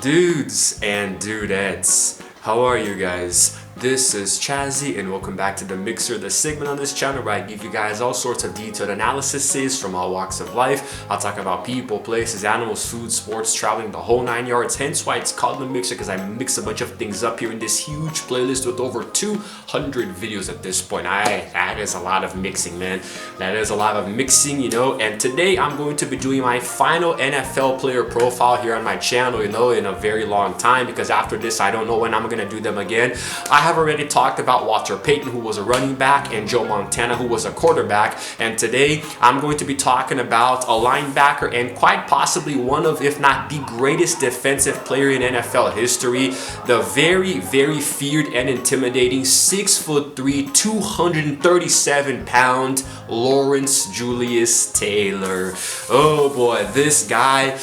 Dudes and dudettes, how are you guys? This is Chazzy and welcome back to The Mixer, the segment on this channel where I give you guys all sorts of detailed analyses from all walks of life. I'll talk about people, places, animals, food, sports, traveling, the whole 9 yards. Hence why it's called The Mixer, because I mix a bunch of things up here in this huge playlist with over 200 videos at this point. That is a lot of mixing, man. That is a lot of mixing, you know. And today I'm going to be doing my final NFL player profile here on my channel, you know, in a very long time, because after this I don't know when I'm going to do them again. I have already talked about Walter Payton, who was a running back, and Joe Montana, who was a quarterback, and today I'm going to be talking about a linebacker and quite possibly one of, if not the greatest defensive player in NFL history, the very, very feared and intimidating 6'3", 237-pound Lawrence Julius Taylor. Oh boy, this guy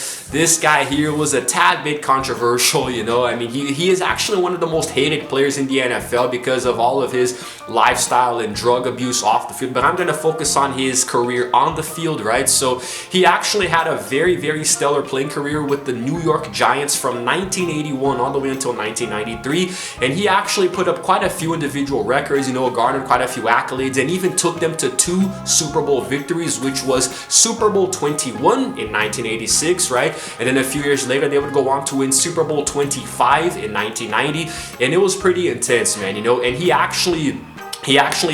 here was a tad bit controversial, you know. I mean, he is actually one of the most hated players in the NFL because of all of his lifestyle and drug abuse off the field, but I'm going to focus on his career on the field, right? So he actually had a very, very stellar playing career with the New York Giants from 1981 all the way until 1993, and he actually put up quite a few individual records, you know, garnered quite a few accolades, and even took them to 2 Super Bowl victories, which was Super Bowl 21 in 1986, right? And then a few years later, they would go on to win Super Bowl 25 in 1990, and it was pretty intense, man, you know. And he actually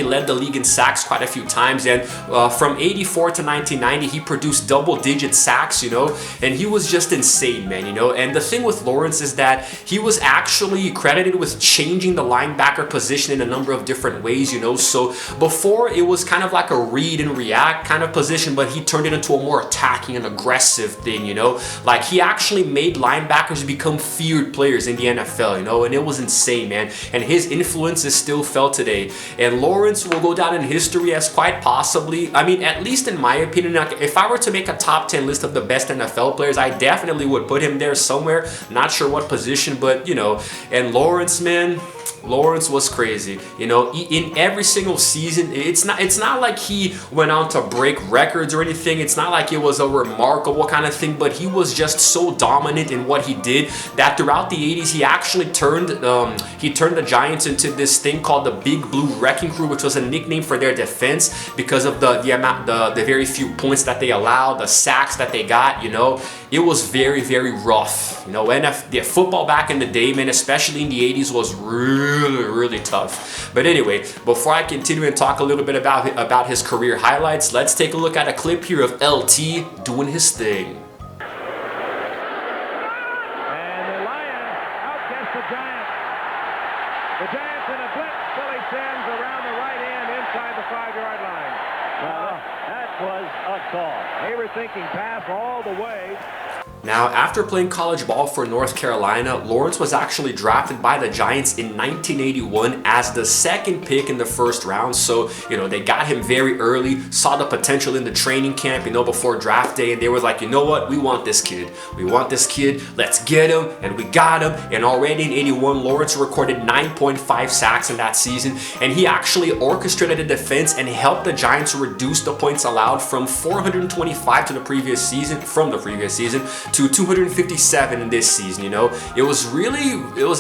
led the league in sacks quite a few times, and from 84 to 1990 he produced double-digit sacks, you know, and he was just insane, man, you know. And the thing with Lawrence is that he was actually credited with changing the linebacker position in a number of different ways, you know. So before it was kind of like a read and react kind of position, but he turned it into a more attacking and aggressive thing, you know. Like, he actually made linebackers become feared players in the NFL, you know, and it was insane, man. And his influence is still felt today. And Lawrence will go down in history as quite possibly, I mean, at least in my opinion, like, if I were to make a top 10 list of the best NFL players, I definitely would put him there somewhere. Not sure what position, but, you know. And Lawrence, man, Lawrence was crazy, you know. In every single season, it's not like he went on to break records or anything. It's not like it was a remarkable kind of thing, but he was just so dominant in what he did that throughout the 80s he actually turned the Giants into this thing called the Big Blue Wrecking Crew, which was a nickname for their defense because of the very few points that they allowed, the sacks that they got, you know. It was very, very rough, you know. And the football back in the day, man, especially in the 80s, was really tough. But anyway, before I continue and talk a little bit about his career highlights, let's take a look at a clip here of LT doing his thing. And the Lions outguess the Giants. The Giants in a blitz. Billy Sims around the right end inside the 5-yard line. That was a call. They were thinking pass all the way. Now, after playing college ball for North Carolina, Lawrence was actually drafted by the Giants in 1981 as the 2nd pick in the 1st round. So, you know, they got him very early, saw the potential in the training camp, you know, before draft day, and they were like, you know what, we want this kid. We want this kid. Let's get him. And we got him. And already in 81, Lawrence recorded 9.5 sacks in that season, and he actually orchestrated the defense and helped the Giants reduce the points allowed from 425 from the previous season to 257 in this season, you know. It was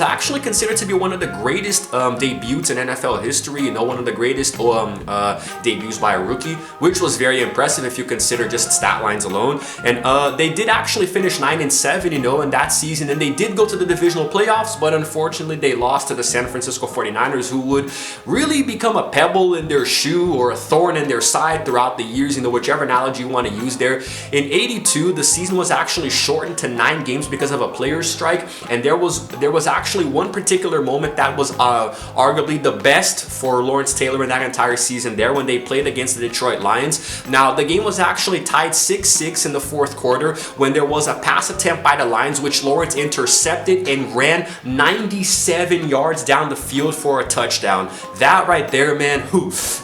actually considered to be one of the greatest debuts in NFL history, you know, one of the greatest debuts by a rookie, which was very impressive if you consider just stat lines alone. And they did actually finish 9-7, you know, in that season, and they did go to the divisional playoffs, but unfortunately they lost to the San Francisco 49ers, who would really become a pebble in their shoe or a thorn in their side throughout the years, you know, whichever analogy you want to use there. In 82, the season was actually shortened to 9 games because of a players' strike, and there was actually one particular moment that was arguably the best for Lawrence Taylor in that entire season there, when they played against the Detroit Lions. Now, the game was actually tied 6-6 in the 4th quarter when there was a pass attempt by the Lions, which Lawrence intercepted and ran 97 yards down the field for a touchdown. That right there, man,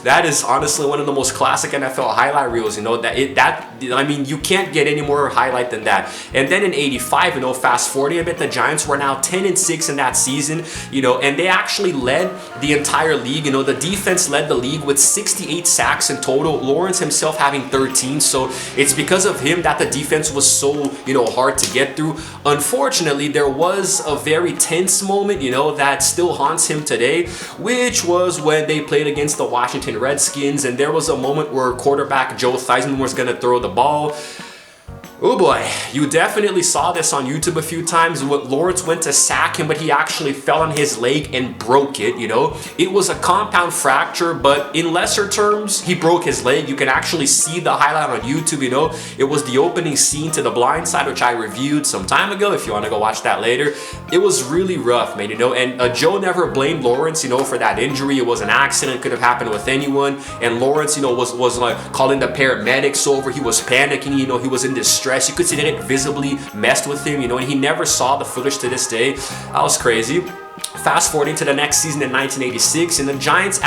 that is honestly one of the most classic NFL highlight reels, you know. I mean, you can't get any more highlight than that. And then in 85, you know, fast forwarding a bit, the Giants were now 10-6 in that season, you know, and they actually led the entire league. You know, the defense led the league with 68 sacks in total, Lawrence himself having 13. So it's because of him that the defense was so, you know, hard to get through. Unfortunately, there was a very tense moment, you know, that still haunts him today, which was when they played against the Washington Redskins, and there was a moment where quarterback Joe Theismann was going to throw the ball. Oh boy, you definitely saw this on YouTube a few times. Lawrence went to sack him, but he actually fell on his leg and broke it, you know. It was a compound fracture, but in lesser terms, he broke his leg. You can actually see the highlight on YouTube, you know. It was the opening scene to The Blind Side, which I reviewed some time ago, if you want to go watch that later. It was really rough, man, you know, and Joe never blamed Lawrence, you know, for that injury. It was an accident, could have happened with anyone, and Lawrence, you know, was like calling the paramedics over. He was panicking, you know, he was in distress. You could see that it visibly messed with him, you know, and he never saw the footage to this day. That was crazy. Fast forwarding to the next season in 1986, and the Giants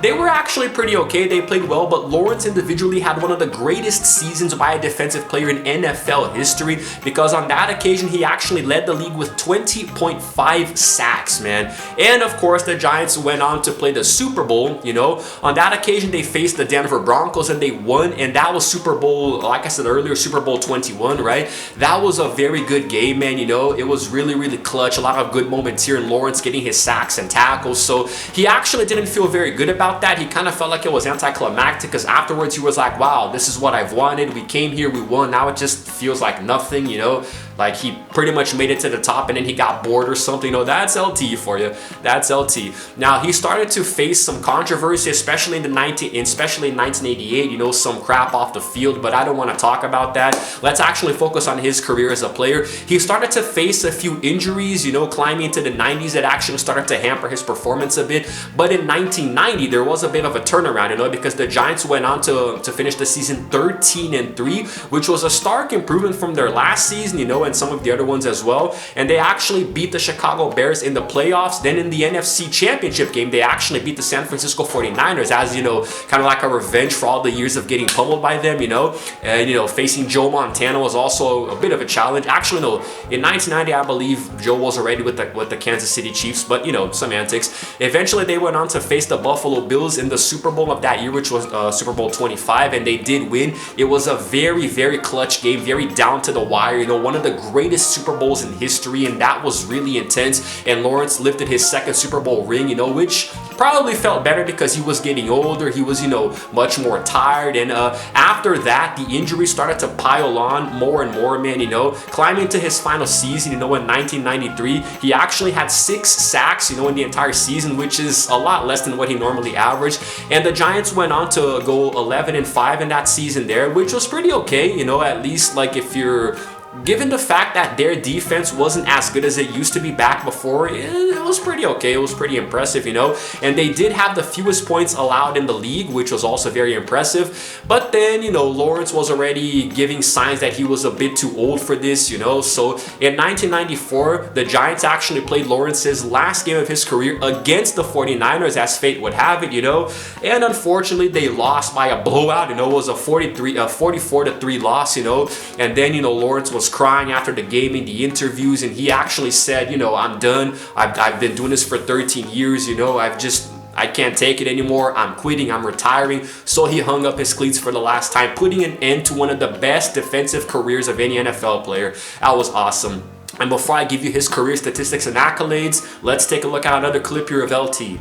they were actually pretty okay. They played well, but Lawrence individually had one of the greatest seasons by a defensive player in NFL history, because on that occasion, he actually led the league with 20.5 sacks, man. And of course, the Giants went on to play the Super Bowl, you know. On that occasion, they faced the Denver Broncos and they won, and that was Super Bowl, like I said earlier, Super Bowl 21, right? That was a very good game, man, you know. It was really, really clutch. A lot of good moments here, and Lawrence getting his sacks and tackles. So he actually didn't feel very good about that. He kind of felt like it was anticlimactic, because afterwards he was like, wow, this is what I've wanted. We came here, we won. Now it just feels like nothing, you know. Like he pretty much made it to the top and then he got bored or something. You know, that's LT for you. That's LT. Now he started to face some controversy, especially in 1988. You know, some crap off the field, but I don't want to talk about that. Let's actually focus on his career as a player. He started to face a few injuries, you know, climbing into the 90s that actually started to hamper his performance a bit. But in 1990, there was a bit of a turnaround, you know, because the Giants went on to finish the season 13-3, which was a stark improvement from their last season, you know, and some of the other ones as well. And they actually beat the Chicago Bears in the playoffs. Then in the NFC Championship game, they actually beat the San Francisco 49ers, as, you know, kind of like a revenge for all the years of getting pummeled by them, you know. And, you know, facing Joe Montana was also a bit of a challenge. Actually, no, in 1990, I believe Joe was already with the Kansas City Chiefs, but, you know, semantics. Eventually, they went on to face the Buffalo Bills in the Super Bowl of that year, which was Super Bowl 25, and they did win. It was a very, very clutch game, very down to the wire, you know, one of the greatest Super Bowls in history, and that was really intense. And Lawrence lifted his second Super Bowl ring, you know, which probably felt better because he was getting older. He was, you know, much more tired. And after that, the injuries started to pile on more and more, man, you know. Climbing to his final season, you know, in 1993, he actually had 6 sacks, you know, in the entire season, which is a lot less than what he normally averaged. And the Giants went on to go 11-5 in that season there, which was pretty okay, you know, at least like if you're given the fact that their defense wasn't as good as it used to be back before, it was pretty okay. It was pretty impressive, you know. And they did have the fewest points allowed in the league, which was also very impressive. But then, you know, Lawrence was already giving signs that he was a bit too old for this, you know. So in 1994, the Giants actually played Lawrence's last game of his career against the 49ers, as fate would have it, you know. And unfortunately, they lost by a blowout. You know, it was a 44-3 loss, you know. And then, you know, Lawrence was crying after the game in the interviews, and he actually said, you know, I'm done. I've been doing this for 13 years, you know, I can't take it anymore. I'm quitting. I'm retiring. So he hung up his cleats for the last time, putting an end to one of the best defensive careers of any NFL player. That was awesome. And before I give you his career statistics and accolades, let's take a look at another clip here of LT.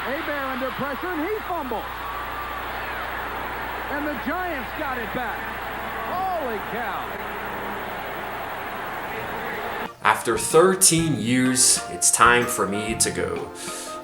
Hebert under pressure, and he fumbles. And the Giants got it back. Holy cow. After 13 years, it's time for me to go.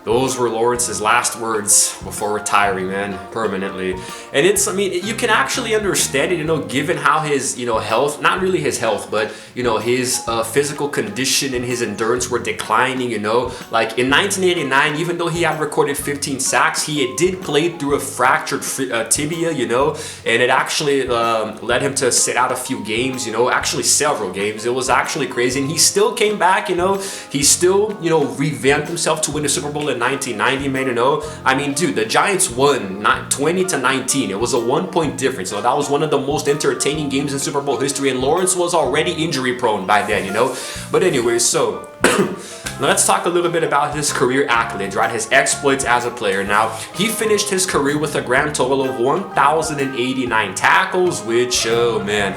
Those were Lawrence's last words before retiring, man, permanently. And it's, I mean, you can actually understand it, you know, given how his, you know, health, not really his health, but, you know, his physical condition and his endurance were declining, you know. Like in 1989, even though he had recorded 15 sacks, he did play through a fractured tibia, you know, and it actually led him to sit out a few games, you know, actually several games. It was actually crazy. And he still came back, you know, he still, you know, revamped himself to win the Super Bowl in in 1990, man, you know. I mean, dude, the Giants won 20-19. It was a 1-point difference. So that was one of the most entertaining games in Super Bowl history, and Lawrence was already injury prone by then, you know. But anyway, so let's talk a little bit about his career accolades, right? His exploits as a player. Now, he finished his career with a grand total of 1,089 tackles, which, oh man,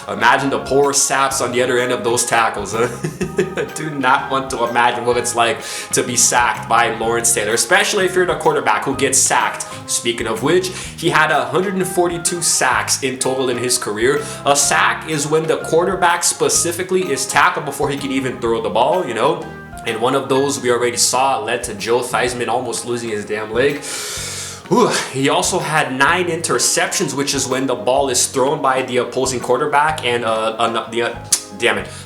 imagine the poor saps on the other end of those tackles, huh? Do not want to imagine what it's like to be sacked by Lawrence Taylor, especially if you're the quarterback who gets sacked. Speaking of which, he had 142 sacks in total in his career. A sack is when the quarterback specifically is tackled before he can even throw the ball, you know. And one of those we already saw led to Joe Theismann almost losing his damn leg. He also had 9 interceptions, which is when the ball is thrown by the opposing quarterback and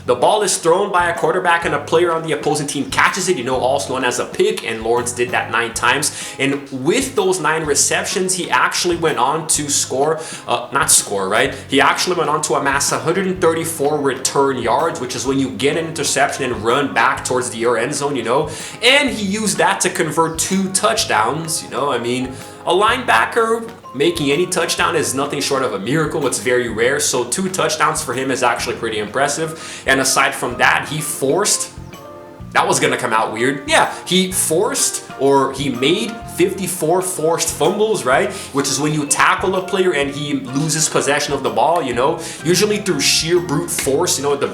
the ball is thrown by a quarterback and a player on the opposing team catches it, you know, also known as a pick, and Lawrence did that 9 times. And with those 9 receptions, he actually went on to He actually went on to amass 134 return yards, which is when you get an interception and run back towards your end zone, you know. And he used that to convert 2 touchdowns, you know. I mean, a linebacker making any touchdown is nothing short of a miracle. It's very rare. So 2 touchdowns for him is actually pretty impressive. And aside from that, that was gonna come out weird. Yeah, he made 54 forced fumbles, right? Which is when you tackle a player and he loses possession of the ball, you know, usually through sheer brute force, you know, the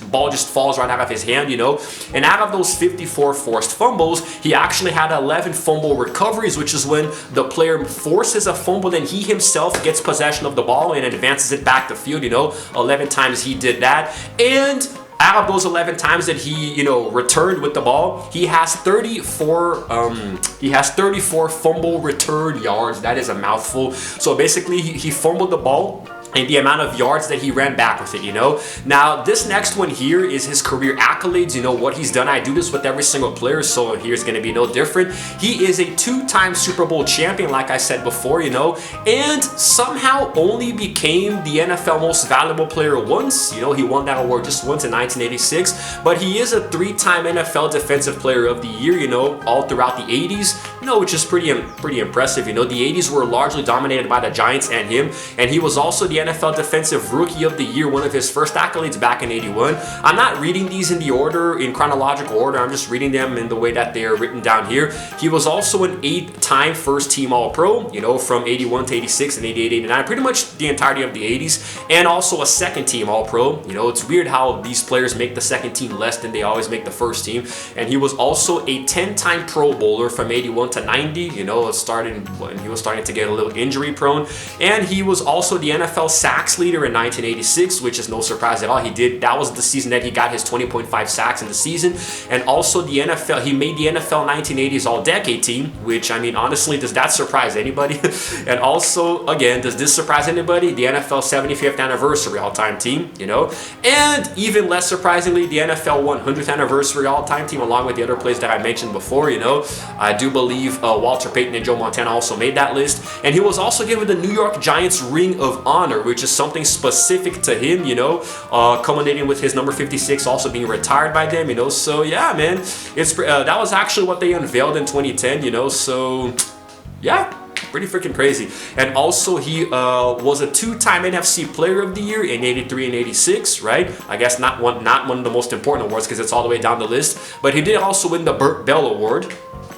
ball just falls right out of his hand, you know. And out of those 54 forced fumbles, he actually had 11 fumble recoveries, which is when the player forces a fumble and he himself gets possession of the ball and advances it back the field, you know. 11 times he did that. And out of those 11 times that he, you know, returned with the ball, he has 34 fumble return yards. That is a mouthful. So basically, he fumbled the ball and the amount of yards that he ran back with it, you know. Now, this next one here is his career accolades, you know, what he's done. I do this with every single player, so here's going to be no different. He is a 2-time Super Bowl champion, like I said before, you know, and somehow only became the NFL most valuable player once. You know, he won that award just once in 1986, but he is a 3-time NFL Defensive Player of the Year, you know, all throughout the 80s, you know, which is pretty impressive. You know, the 80s were largely dominated by the Giants and him, and he was also the NFL Defensive Rookie of the Year, one of his first accolades back in '81. I'm not reading these in chronological order. I'm just reading them in the way that they're written down here. He was also an 8-time first team All-Pro, you know, from 81 to 86 and 88, 89, pretty much the entirety of the 80s, and also a second team All-Pro. You know, it's weird how these players make the second team less than they always make the first team. And he was also a 10-time Pro Bowler from 81 to 90, you know, when he was starting to get a little injury prone. And he was also the NFL sacks leader in 1986, which is no surprise at all. That was the season that he got his 20.5 sacks in the season. And also he made the NFL 1980s All-Decade team, which, I mean, honestly, does that surprise anybody? And also, again, does this surprise anybody? The NFL 75th anniversary all-time team, you know? And even less surprisingly, the NFL 100th anniversary all-time team, along with the other players that I mentioned before, you know? I do believe Walter Payton and Joe Montana also made that list. And he was also given the New York Giants Ring of Honor, which is something specific to him, you know, culminating with his number 56 also being retired by them, you know. So yeah, man, that was actually what they unveiled in 2010, you know. So yeah, pretty freaking crazy. And also he was a 2-time NFC Player of the Year in 83 and 86, right? I guess not one of the most important awards because it's all the way down the list, but he did also win the Burt Bell Award,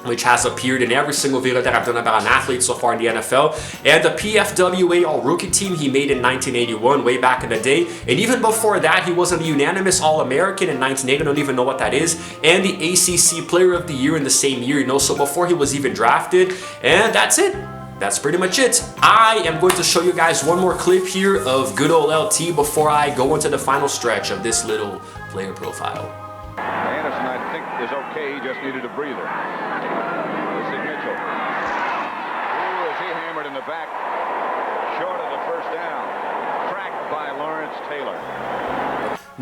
which has appeared in every single video that I've done about an athlete so far in the NFL. And the PFWA All-Rookie team he made in 1981, way back in the day. And even before that, he was a unanimous All-American in 1980, I don't even know what that is. And the ACC Player of the Year in the same year, you know, so before he was even drafted. And that's it. That's pretty much it. I am going to show you guys one more clip here of good old LT before I go into the final stretch of this little player profile. Anderson, I think, is okay. He just needed a breather. This is Mitchell. Ooh, is he hammered in the back. Short of the first down. Cracked by Lawrence Taylor.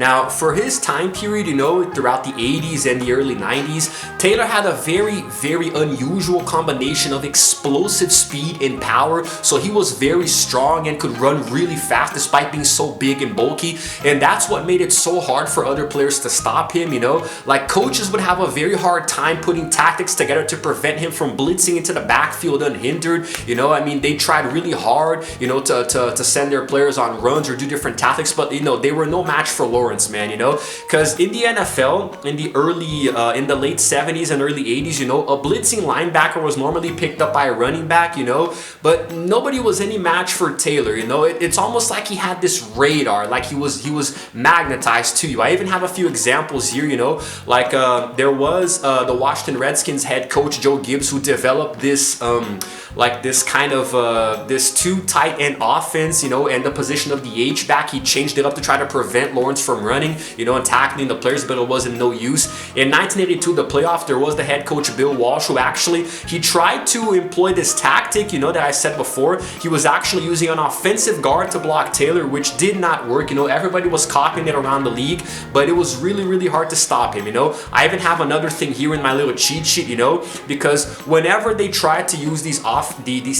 Now, for his time period, you know, throughout the 80s and the early 90s, Taylor had a very, very unusual combination of explosive speed and power. So he was very strong and could run really fast despite being so big and bulky. And that's what made it so hard for other players to stop him, you know. Like, coaches would have a very hard time putting tactics together to prevent him from blitzing into the backfield unhindered. You know, I mean, they tried really hard, you know, to send their players on runs or do different tactics, but, you know, they were no match for Lawrence, man, you know, because in the NFL, in the late 70s and early 80s, you know, a blitzing linebacker was normally picked up by a running back, you know, but nobody was any match for Taylor, you know. It's almost like he had this radar, like he was magnetized to you. I even have a few examples here, you know, like there was the Washington Redskins head coach Joe Gibbs, who developed this like this kind of this two tight end offense, you know, and the position of the H-back, he changed it up to try to prevent Lawrence from running, you know, and tackling the players, but it wasn't no use. In 1982, the playoff, there was the head coach Bill Walsh, who actually, he tried to employ this tactic, you know, that I said before. He was actually using an offensive guard to block Taylor, which did not work, you know. Everybody was copying it around the league, but it was really, really hard to stop him, you know. I even have another thing here in my little cheat sheet, you know, because whenever they tried to use these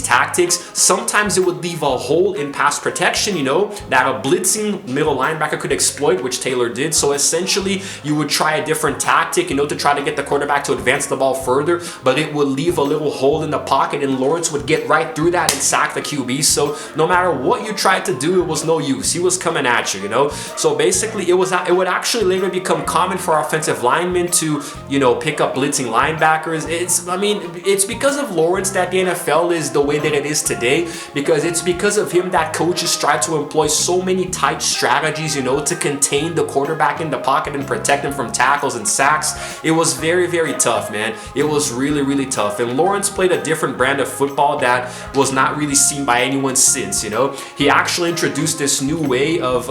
tactics, sometimes it would leave a hole in pass protection, you know, that a blitzing middle linebacker could exploit, which Taylor did. So essentially, you would try a different tactic, you know, to try to get the quarterback to advance the ball further, but it would leave a little hole in the pocket, and Lawrence would get right through that and sack the QB. So no matter what you tried to do, it was no use. He was coming at you, you know. So basically, it would actually later become common for offensive linemen to, you know, pick up blitzing linebackers. It's because of Lawrence that the NFL is the way that it is today, because it's because of him that coaches try to employ so many tight strategies, you know, to contain the quarterback in the pocket and protect him from tackles and sacks. It was very, very tough, man. It was really, really tough. And Lawrence played a different brand of football that was not really seen by anyone since, you know. He actually introduced this new way of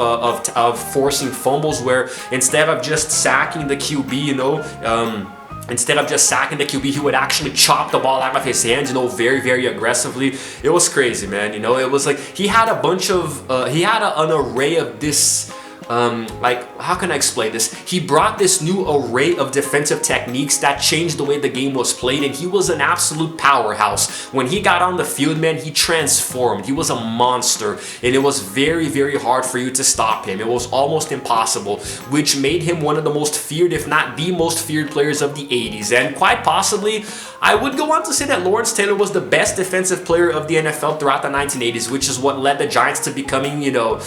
forcing fumbles, where instead of just sacking the QB, you know, instead of just sacking the QB, he would actually chop the ball out of his hands, you know, very, very aggressively. It was crazy, man. You know, it was like he had a bunch of, an array of this, like, how can I explain this? He brought this new array of defensive techniques that changed the way the game was played, and he was an absolute powerhouse. When he got on the field, man, he transformed. He was a monster, and it was very, very hard for you to stop him. It was almost impossible, which made him one of the most feared, if not the most feared players of the 80s. And quite possibly, I would go on to say that Lawrence Taylor was the best defensive player of the NFL throughout the 1980s, which is what led the Giants to becoming, you know,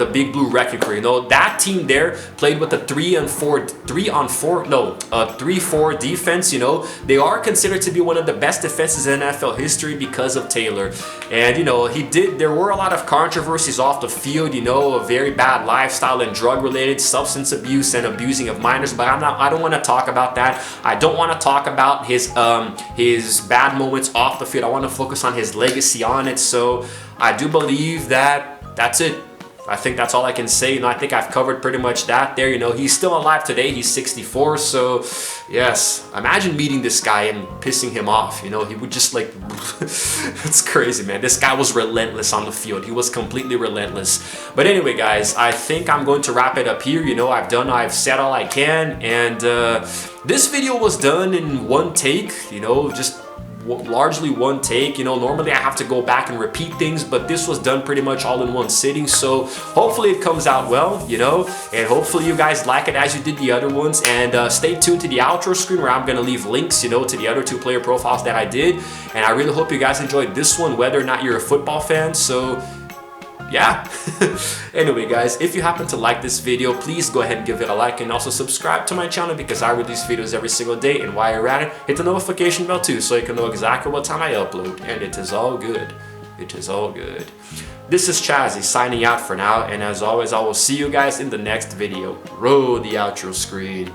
the Big Blue Wrecking Crew. You know, that team there played with a 3-4 defense. You know, they are considered to be one of the best defenses in NFL history because of Taylor. And, you know, there were a lot of controversies off the field, you know, a very bad lifestyle and drug-related substance abuse and abusing of minors, but I don't want to talk about that. I don't want to talk about his bad moments off the field. I want to focus on his legacy on it. So I do believe that that's it. I think that's all I can say. You know, I think I've covered pretty much that there. You know, he's still alive today. He's 64. So, yes, imagine meeting this guy and pissing him off. You know, he would just like, it's crazy, man. This guy was relentless on the field. He was completely relentless. But anyway, guys, I think I'm going to wrap it up here. You know, I've said all I can. And this video was done in one take, you know, just largely one take. You know, normally I have to go back and repeat things, but this was done pretty much all in one sitting. So hopefully it comes out well, you know, and hopefully you guys like it as you did the other ones. And stay tuned to the outro screen, where I'm going to leave links, you know, to the other two player profiles that I did. And I really hope you guys enjoyed this one, whether or not you're a football fan. So yeah. Anyway, guys, if you happen to like this video, please go ahead and give it a like, and also subscribe to my channel, because I release videos every single day. And while you're at it, hit the notification bell too, so you can know exactly what time I upload. And it is all good. It is all good. This is Chazzy signing out for now, and as always, I will see you guys in the next video. Roll the outro screen.